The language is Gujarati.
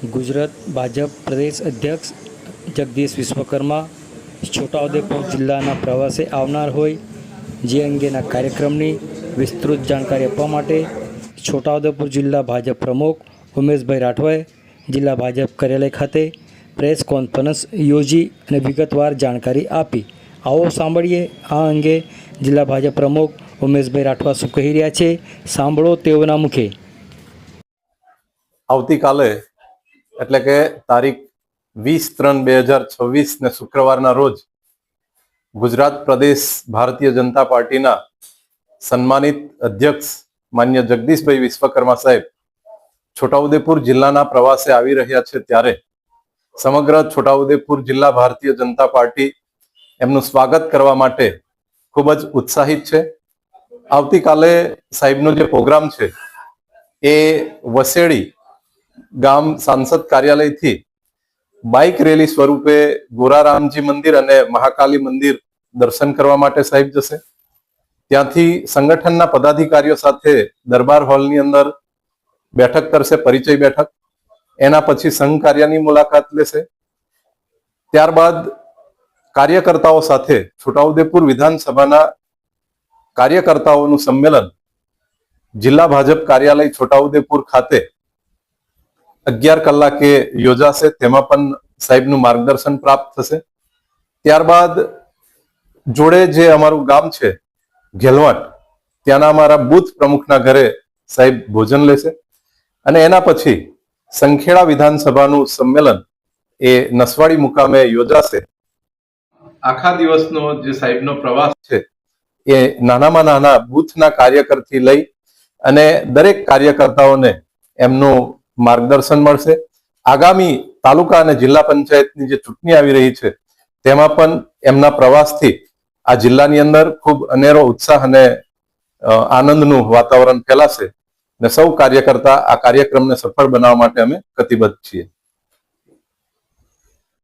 ગુજરાત ભાજપ પ્રદેશ અધ્યક્ષ જગદીશ વિશ્વકર્મા છોટાઉદેપુર જિલ્લાના પ્રવાસે આવનાર હોય જે અંગેના કાર્યક્રમની વિસ્તૃત જાણકારી આપવા માટે છોટાઉદેપુર જિલ્લા ભાજપ પ્રમુખ ઉમેશભાઈ રાઠવાએ જિલ્લા ભાજપ કાર્યાલય ખાતે પ્રેસ કોન્ફરન્સ યોજી અને વિગતવાર જાણકારી આપી. આવો સાંભળીએ આ અંગે જિલ્લા ભાજપ પ્રમુખ ઉમેશભાઈ રાઠવા શું કહી રહ્યા છે. સાંભળો તેઓના મુખે. આવતીકાલે એટલે કે તારીખ 20/3/2026 ને શુક્રવારના રોજ ગુજરાત પ્રદેશ ભારતીય જનતા પાર્ટીના સન્માનિત અધ્યક્ષ માન્ય જગદીશભાઈ વિશ્વકર્મા સાહેબ છોટાઉદેપુર જિલ્લાના પ્રવાસે આવી રહ્યા છે, ત્યારે સમગ્ર છોટાઉદેપુર જિલ્લા ભારતીય જનતા પાર્ટી એમનું સ્વાગત કરવા માટે ખૂબ જ ઉત્સાહિત છે. આવતીકાલે સાહેબનો જે પ્રોગ્રામ છે એ વસેડી ગામ સાંસદ કાર્યાલયથી બાઇક રેલી સ્વરૂપે ગોરારામજી મંદિર અને મહાકાલી મંદિર દર્શન કરવા માટે સાહેબ જશે. ત્યાંથી સંગઠનના પદાધિકારીઓ સાથે દરબાર હોલની અંદર બેઠક કરશે, પરિચય બેઠક. એના પછી સંઘ કાર્યની મુલાકાત લેશે. ત્યારબાદ કાર્યકર્તાઓ સાથે છોટાઉદેપુર વિધાનસભાના કાર્યકર્તાઓનું સંમેલન જિલ્લા ભાજપ કાર્યાલય છોટાઉદેપુર ખાતે 11 કલાકે યોજાશે. તેમાં પણ સાહેબનું માર્ગદર્શન પ્રાપ્ત થશે. ત્યારબાદ જોડે જે અમારું ગામ છે ઘેલવાટ, ત્યાંના અમારા બુથ પ્રમુખના ઘરે સાહેબ ભોજન લેશે અને એના પછી સંખેડા વિધાનસભાનું સંમેલન એ નસવાડી મુકામે યોજાશે. આખા દિવસનો જે સાહેબનો પ્રવાસ છે એ નાનામાં નાના બુથના કાર્યકરથી લઈ અને દરેક કાર્યકર્તાઓને એમનું માર્ગદર્શન મળશે. આગામી તાલુકા અને જિલ્લા પંચાયતની જે ચૂંટણી આવી રહી છે તેમાં પણ એમના પ્રવાસથી આ જિલ્લાની અંદર ખૂબ અનેરો ઉત્સાહ અને આનંદનું વાતાવરણ ફેલાશે અને સૌ કાર્યકર્તા આ કાર્યક્રમને સફળ બનાવવા માટે અમે કટિબદ્ધ છીએ.